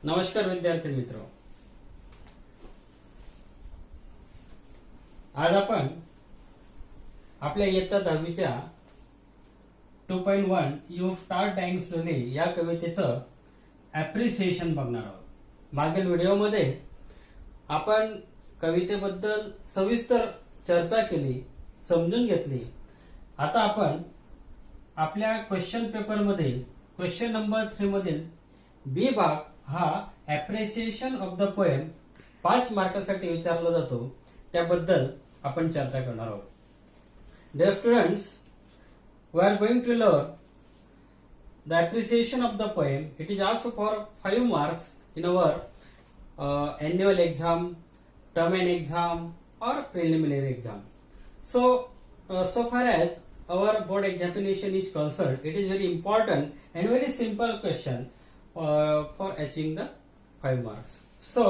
नमस्कार विद्यार्थी मित्र, आज आपण आपल्या इयत्ता 10वीच्या 2.1 यू स्टार्ट डाइंग स्लोली या कवितेचं ॲप्रिसिएशन बघणार आहोत। मागील व्हिडिओमध्ये आपण कवितेबद्दल सविस्तर चर्चा केली, समजून घेतली। आता आपण आपल्या क्वेश्चन पेपरमध्ये क्वेश्चन नंबर 3 मधील बी भाग हा ॲप्रिसिएशन ऑफ द पोएम 5 मार्कासाठी विचारला जातो, त्याबद्दल आपण चर्चा करणार आहोत। Dear students, we are going to learn the appreciation of the poem. It is also for 5 marks in our annual exam, term and exam or preliminary exam. So far as our board examination is concerned, it is very important and very simple question for achieving the 5 marks. So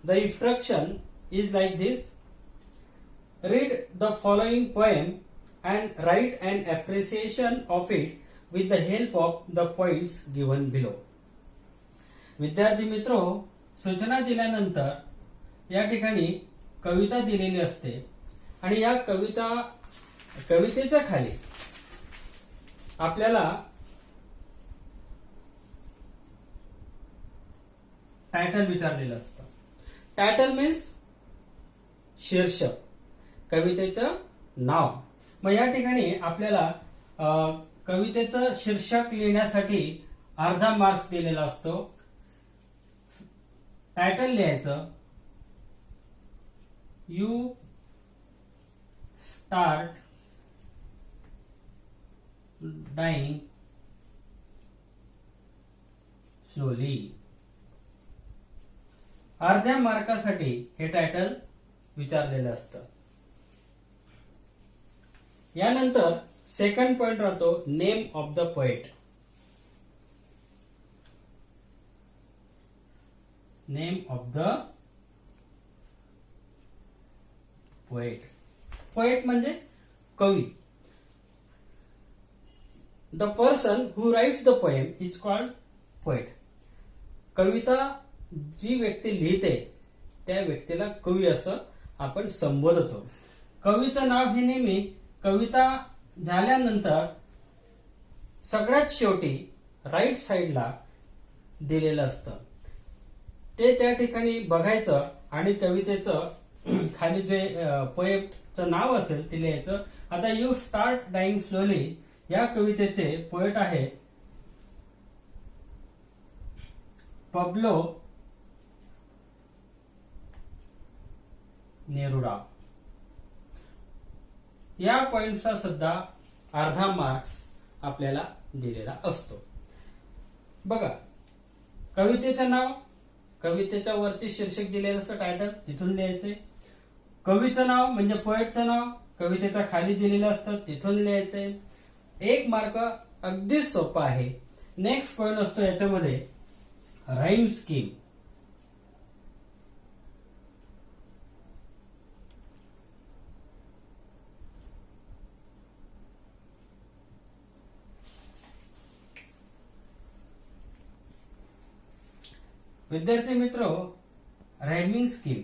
the instruction is like this: read the following poem and write an appreciation of it with the help of the points given below. विद्यार्थी मित्रो, सूचना दिल्यानंतर या ठिकाणी कविता दिलेली असते आणि या कवितेच्या खाली आपल्याला टायटल विचारलेलं असतं। टायटल मीन्स शीर्षक, कवितेचं नाव। मग या ठिकाणी आपल्याला कवितेचं शीर्षक लिहिण्यासाठी अर्धा मार्क्स दिलेला असतो। टायटल लिहायचं, यू स्टार्ट डाइंग स्लोली। अर्ध्या मार्कासाठी हे टायटल विचारलेलं असतं। यानंतर सेकंड पॉइंट राहतो name of the poet. Name of the poet. Poet म्हणजे कवी। The person who writes the poem is called poet. कविता जी व्यक्ती लिहिते त्या व्यक्तीला कवी असं आपण संबोधतो। कवीचं नाव हे नेहमी कविता झाल्यानंतर सगळ्यात शेवटी राईट साइडला दिलेलं असतं, ते त्या ठिकाणी बघायचं आणि कवितेचं खाली जे पोएटचं नाव असेल ते लिहायचं। आता यू स्टार्ट डाइंग स्लोली या कवितेचे पोएट आहेत पब्लो नेरुडा। या पॉइंटचा सुद्धा अर्धा मार्क्स आपल्याला दिलेला असतो। बघा, कवितेचं नाव, कवितेच्या वरती शीर्षक दिलेलं असतं टायटल, तिथून लिहायचंय। कवीचं नाव म्हणजे पोएटचं नाव कवितेच्या खाली दिलेलं असतं, तिथून लिहायचंय। 1 मार्क अगदी सोपा आहे। नेक्स्ट पॉइंट असतो याच्यामध्ये राईम स्कीम। विद्यार्थी मित्र, रायमिंग स्कीम।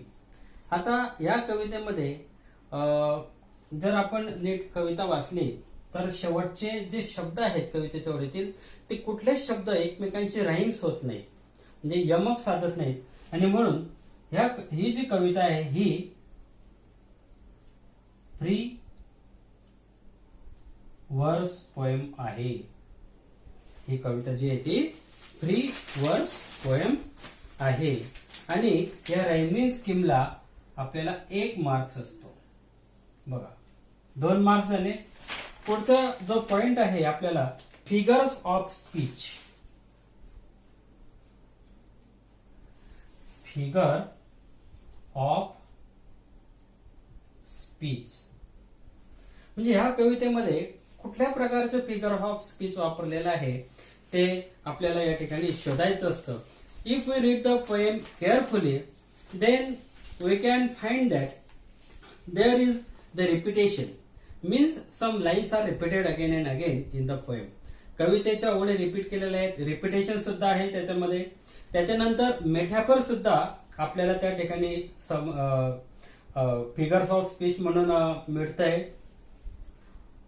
आता या कवितेमध्ये जर आपण नीट कविता वाचली तर शेवटचे जे शब्द आहेत कवितेच्या ओळीतील ते कुठलेच शब्द एकमेकांची राईम्स होत नाहीत, म्हणजे यमक साधत नाहीत। आणि म्हणून ही जी कविता आहे ही फ्री वर्स पोएम आहे। ही कविता जी आहे ती फ्री वर्स पोएम आहे आणि या रायमिंग स्कीमला आपल्याला 1 मार्क्स असतो। बघा, 2 मार्क्स झाले। पुढचा जो पॉइंट आहे आपल्याला figures of speech. Figure of speech म्हणजे ह्या कवितेमध्ये कुठल्या प्रकारचे फिगर ऑफ स्पीच वापरलेलं आहे ते आपल्याला या ठिकाणी शोधायचं असतं। If we read the poem carefully then we can find that there is the repetition, means some lines are repeated again and again in the poem. कवितेच्या ओळी रिपीट केलेल्या आहेत, रिपिटेशन सुद्धा आहे त्याच्यामध्ये. त्याच्यानंतर मेटाफर सुद्धा आपल्याला त्या ठिकाणी फिगर्स ऑफ स्पीच म्हणून मिळतंय.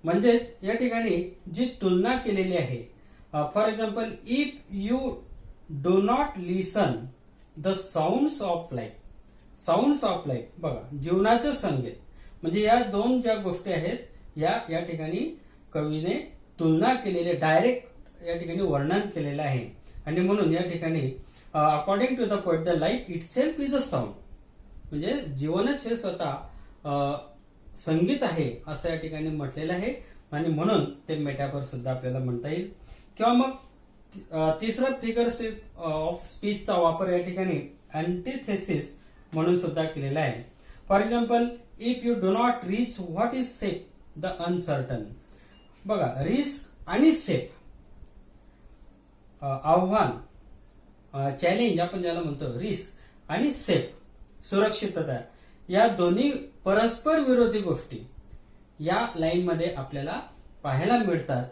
म्हणजेच या ठिकाणी जी तुलना केलेली आहे, for example, if you do not listen the sounds of life. Sounds of life बघा, जीवनाचं संगीत. म्हणजे या दोन ज्या गोष्टी आहेत या ठिकाणी कवीने तुलना केलेली, डायरेक्ट या ठिकाणी वर्णन केलेलं आहे. आणि म्हणून या ठिकाणी according to the poet the life itself is a sound. म्हणजे जीवनच हे स्वतः संगीत आहे असं या ठिकाणी म्हटलेलं आहे. आणि म्हणून ते मेटाफर सुद्धा आपल्याला म्हणता येईल. किंवा मग तिसरं फिगर्स ऑफ स्पीचचा वापर या ठिकाणी अँटिथेसिस म्हणून सुद्धा केलेला आहे. For example, if you do not reach what is safe the uncertain. बघा, रिस्क आणि सेफ, आव्हान, चॅलेंज आपण ज्याला म्हणतो, रिस्क आणि सेफ, सुरक्षितता, या दोन्ही परस्पर विरोधी गोष्टी या लाईन मध्ये आपल्याला पाहायला मिळतात.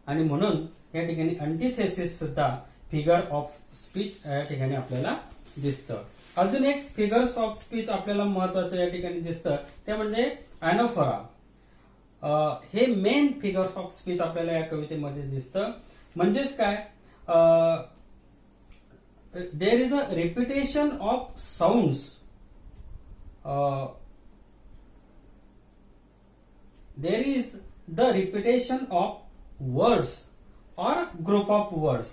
आणि म्हणून या ठिकाणी अँटिथेसिस सुद्धा फिगर ऑफ स्पीच या ठिकाणी आपल्याला दिसतं. अजून एक फिगर्स ऑफ स्पीच आपल्याला महत्वाचं या ठिकाणी दिसतं, ते म्हणजे अॅनाफोरा. हे मेन फिगर्स ऑफ स्पीच आपल्याला या कवितेमध्ये दिसतं. म्हणजेच काय, there is a repetition of sounds, there is the repetition of words or group of words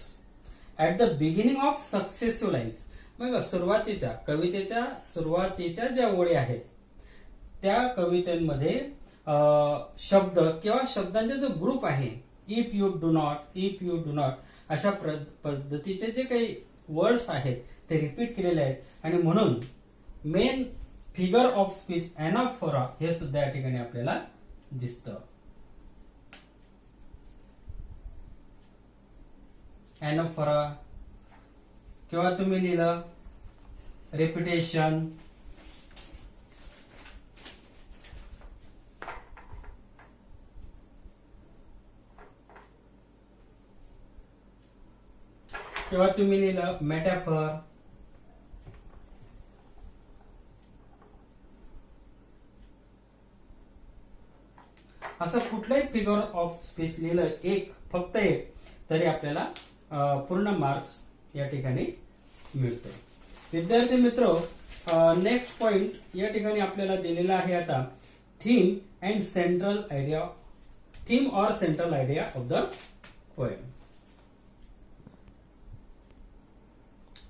at the beginning of successive lines. मग सुरुवातीच्या कवितेच्या सुरुवातीच्या ज्या ओळी आहेत त्या कवितेमध्ये शब्द किंवा शब्दांचा जो ग्रुप आहे, if you do not, if you do not, अशा पद्धतीचे जे काही वर्ड्स आहेत ते रिपीट केलेले आहेत. आणि म्हणून मेन फिगर ऑफ स्पीच अॅनाफोरा हे सुद्धा या ठिकाणी आपल्याला दिसतं. अॅनाफोरा किंवा तुम्ही लिहिलं रेपिटेशन, किंवा तुम्ही लिहिलं मेटाफर, असं कुठलंही फिगर ऑफ स्पीच लिहिलं, एक, फक्त एक, तरी आपल्याला पूर्ण मार्क्स या ठिकाणी मिळतो. विद्यार्थी मित्र, नेक्स्ट पॉइंट या ठिकाणी आपल्याला दिलेला आहे आता, theme and central idea, theme और central idea of the poem.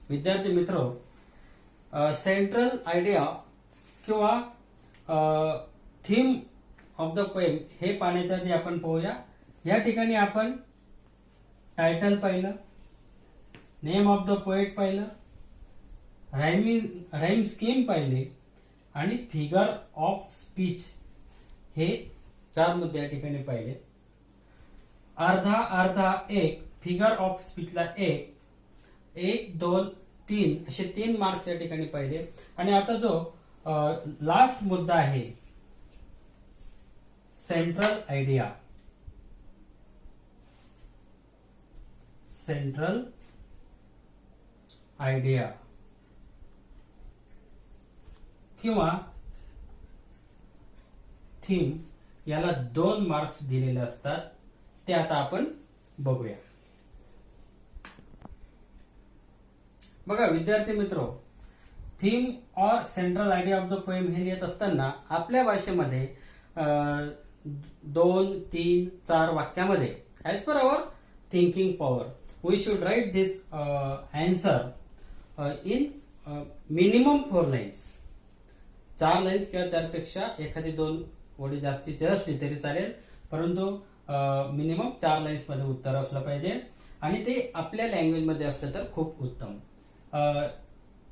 विद्यार्थी मित्र, सेंट्रल आयडिया किंवा थीम ऑफ द पोएम हे पाहण्याच्या आधी आपण पाहूया. या ठिकाणी आपण टायटल पाहिलं, नेम ऑफ द पोएट पाहिलं, राईम स्कीम पाहिले आणि फिगर ऑफ स्पीच हे 4 मुद्दे या ठिकाणी पाहिले. अर्धा अर्धा एक, फिगर ऑफ स्पीचला 1, 1, 2, 3 असे 3 मार्क्स या ठिकाणी पाहिले. आणि आता जो लास्ट मुद्दा आहे, सेंट्रल आयडिया, सेंट्रल आयडिया किंवा थीम, याला 2 मार्क्स दिलेले असतात. ते आता आपण बघूया. बघा विद्यार्थी मित्र, थीम और central idea of the poem हे लिहित असताना आपल्या भाषेमध्ये 2, 3, 4 वाक्यामध्ये as per our thinking power we should write this answer in minimum 4 lines. 4 lines किंवा त्यापेक्षा एखादी 2 ओळी जास्तीची असली तरी चालेल, परंतु मिनिमम 4 लाईन्स मध्ये उत्तर असलं पाहिजे आणि ते आपल्या लँग्वेज मध्ये असलं तर खूप उत्तम.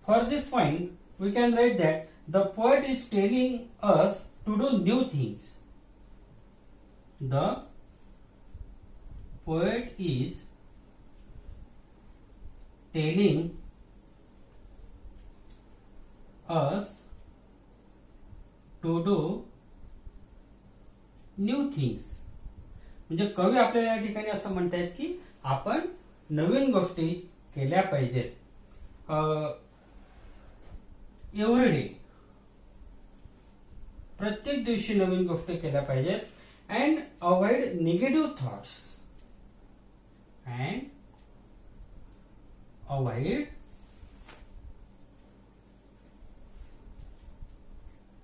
For this point we can write that the poet is telling us to do new things. The poet is telling us to do new things. म्हणजे कवी आपल्याला या ठिकाणी असं म्हणतायत की आपण नवीन गोष्टी केल्या पाहिजेत. एव्हरी डे, प्रत्येक दिवशी नवीन गोष्टी केल्या पाहिजेत. And avoid negative thoughts. And avoid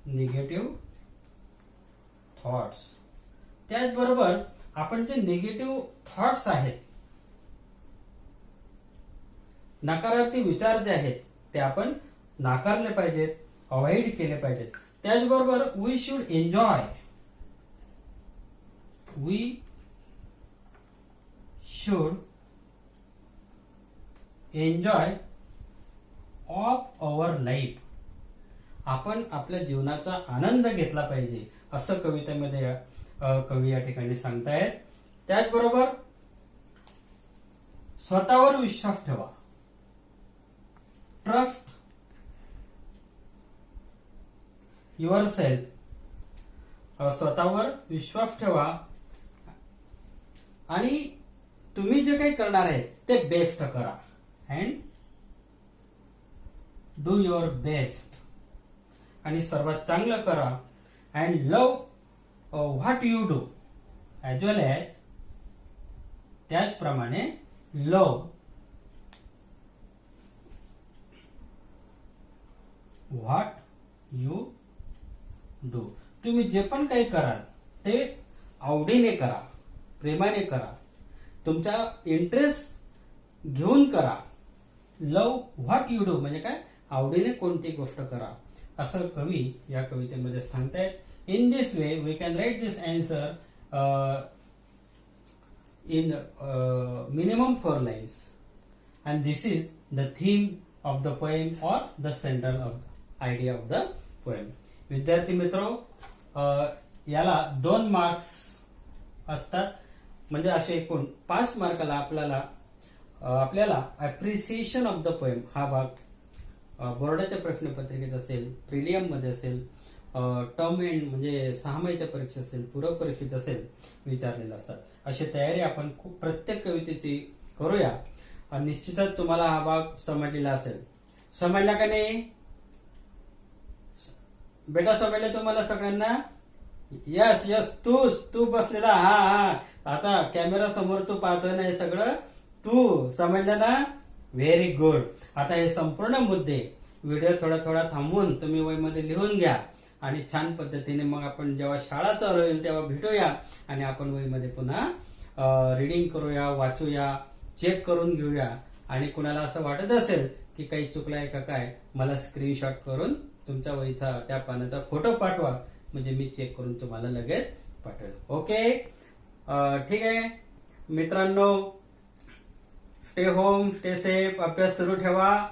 negative thoughts. त्याचबरोबर आपण जे निगेटिव्ह थॉट्स आहेत, नकारार्थी विचार जे आहेत ते आपण नाकारले पाहिजेत, अवॉइड केले पाहिजेत. त्याचबरोबर we should enjoy. We should enjoy of our life. आपण आपल्या जीवनाचा आनंद घेतला पाहिजे असं कवितेमध्ये कवी या ठिकाणी सांगतायत. त्याचबरोबर स्वतःवर विश्वास ठेवा. Trust your self. स्वतःवर विश्वास ठेवा आणि तुम्ही जे काही करणार आहे ते बेस्ट करा. And do your best. आणि सर्वात चांगलं करा. And love what you do as well as. त्याचप्रमाणे लव व्हॉट यू डू. तुम्ही जे पण काही कराल ते आवडीने करा, प्रेमाने करा, तुमचा इंटरेस्ट घेऊन करा. लव व्हॉट यू डू म्हणजे काय, आवडीने कोणती गोष्ट करा असं कवी या कवितेमध्ये सांगतायत. In this way we can write this answer in minimum 4 lines, and this is the theme of the poem or the central of idea of the poem. विद्यार्थी मित्रो, याला 2 मार्क्स असतात. म्हणजे असे एकूण 5 मार्काला आपल्याला अप्रिसिएशन ऑफ द पोएम हा भाग बोर्डाच्या प्रश्नपत्रिकेत असेल, प्रिलियम मध्ये असेल, टर्म एंड म्हणजे 6 महिन्याच्या परीक्षा असेल, पूरक परीक्षेत असेल विचारलेले असतात. अशी तयारी आपण प्रत्येक कवितेची करूया. निश्चितच तुम्हाला हा भाग समजलेला असेल. समजला का नाही बेटा? समजले तुम्हाला सगळ्यांना? Yes yes. तू बसलेला. हा. आता कॅमेरा समोर तू पाहतोय ना, हे सगळं तू समजलं ना? Very good. आता हे संपूर्ण मुद्दे व्हिडिओ थोडा थांबवून तुम्ही वहीमध्ये लिहून घ्या आणि छान पद्धतीने मग आपण जेव्हा शाळा चालू होईल तेव्हा भेटूया आणि आपण वहीमध्ये पुन्हा रीडिंग करूया, वाचूया, चेक करून घेऊया. आणि कुणाला असं वाटत असेल की काही चुकलंय का काय, मला स्क्रीनशॉट करून तुमच्या वहीचा त्या पानाचा फोटो पाठवा, म्हणजे मी चेक करून तुम्हाला लगेच पाठवेल. ओके, ठीक आहे मित्रांनो. Stay home, stay safe. अभ्यास सुरू ठेवा.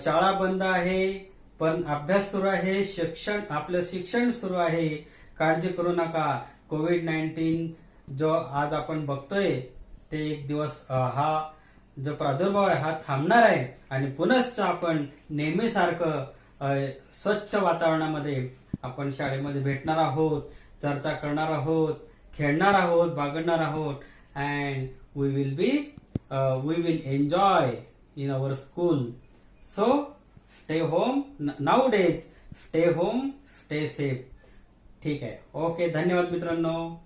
शाळा बंद आहे पण अभ्यास सुरू आहे. आपलं शिक्षण सुरू आहे. काळजी करू नका. कोविड-19 जो आज आपण बघतोय ते एक दिवस हा जो प्रादुर्भाव आहे हा थांबणार आहे आणि पुनश्च आपण नेहमीसारखं स्वच्छ वातावरणामध्ये आपण शाळेमध्ये भेटणार आहोत, चर्चा करणार आहोत, खेळणार आहोत, बागडणार आहोत. And we will enjoy in our school. So stay home nowadays. Stay home, stay safe. ठीक आहे. ओके, धन्यवाद मित्रांनो.